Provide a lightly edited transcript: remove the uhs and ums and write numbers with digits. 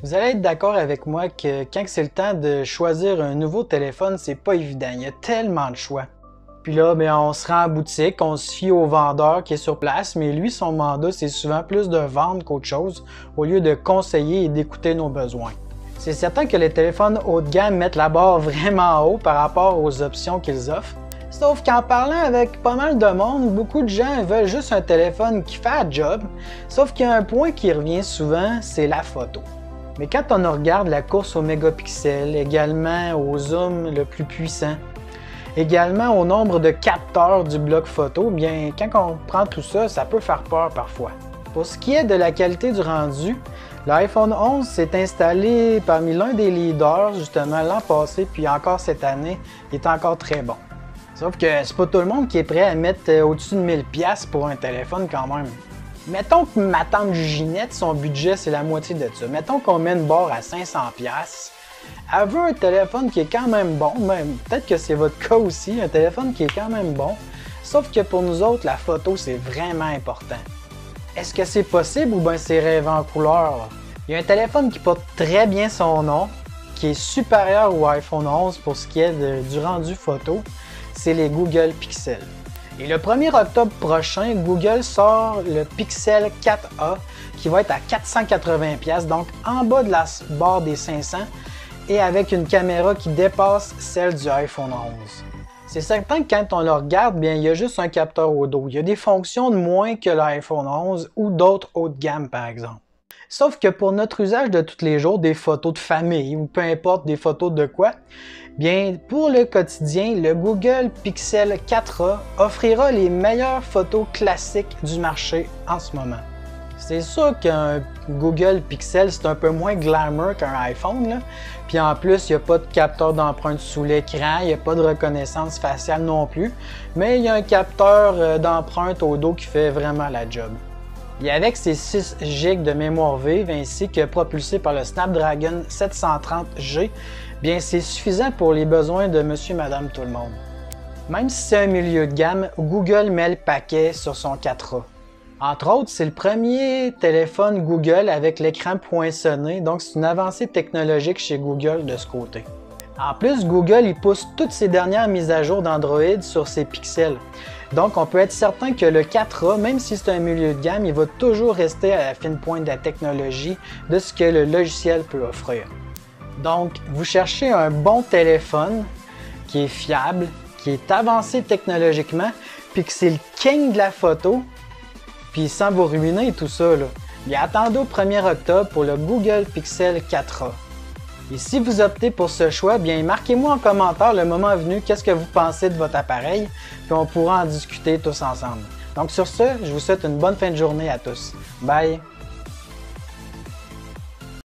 Vous allez être d'accord avec moi que quand c'est le temps de choisir un nouveau téléphone, c'est pas évident. Il y a tellement de choix. Puis là, on se rend en boutique, on se fie au vendeur qui est sur place, mais lui, son mandat, c'est souvent plus de vendre qu'autre chose, au lieu de conseiller et d'écouter nos besoins. C'est certain que les téléphones haut de gamme mettent la barre vraiment haut par rapport aux options qu'ils offrent. Sauf qu'en parlant avec pas mal de monde, beaucoup de gens veulent juste un téléphone qui fait la job. Sauf qu'il y a un point qui revient souvent, c'est la photo. Mais quand on regarde la course aux mégapixels, également au zoom le plus puissant, également au nombre de capteurs du bloc photo, bien quand on prend tout ça, ça peut faire peur parfois. Pour ce qui est de la qualité du rendu, l'iPhone 11 s'est installé parmi l'un des leaders justement l'an passé, puis encore cette année, il est encore très bon. Sauf que c'est pas tout le monde qui est prêt à mettre au-dessus de 1000$ pour un téléphone quand même. Mettons que ma tante Ginette, son budget c'est la moitié de ça. Mettons qu'on met une barre à 500$. Elle veut un téléphone qui est quand même bon, même peut-être que c'est votre cas aussi, un téléphone qui est quand même bon. Sauf que pour nous autres, la photo c'est vraiment important. Est-ce que c'est possible ou bien c'est rêvé en couleur? Il y a un téléphone qui porte très bien son nom, qui est supérieur au iPhone 11 pour ce qui est du rendu photo, c'est les Google Pixel. Et le 1er octobre prochain, Google sort le Pixel 4a qui va être à 480$, donc en bas de la barre des 500$ et avec une caméra qui dépasse celle du iPhone 11. C'est certain que quand on le regarde, bien, il y a juste un capteur au dos. Il y a des fonctions de moins que l'iPhone 11 ou d'autres haut de gamme par exemple. Sauf que pour notre usage de tous les jours, des photos de famille ou peu importe des photos de quoi, bien pour le quotidien, le Google Pixel 4a offrira les meilleures photos classiques du marché en ce moment. C'est sûr qu'un Google Pixel c'est un peu moins glamour qu'un iPhone, là. Puis en plus, il n'y a pas de capteur d'empreinte sous l'écran, il n'y a pas de reconnaissance faciale non plus, mais il y a un capteur d'empreinte au dos qui fait vraiment la job. Et avec ses 6 GB de mémoire vive ainsi que propulsé par le Snapdragon 730G, bien c'est suffisant pour les besoins de monsieur, madame, tout le monde. Même si c'est un milieu de gamme, Google met le paquet sur son 4A. Entre autres, c'est le premier téléphone Google avec l'écran poinçonné, donc c'est une avancée technologique chez Google de ce côté. En plus, Google il pousse toutes ses dernières mises à jour d'Android sur ses pixels. Donc, on peut être certain que le 4A, même si c'est un milieu de gamme, il va toujours rester à la fine pointe de la technologie de ce que le logiciel peut offrir. Donc, vous cherchez un bon téléphone qui est fiable, qui est avancé technologiquement, puis que c'est le king de la photo, puis sans vous ruiner et tout ça, là. Bien, attendez au 1er octobre pour le Google Pixel 4A. Et si vous optez pour ce choix, bien marquez-moi en commentaire le moment venu qu'est-ce que vous pensez de votre appareil, puis on pourra en discuter tous ensemble. Donc sur ce, je vous souhaite une bonne fin de journée à tous. Bye!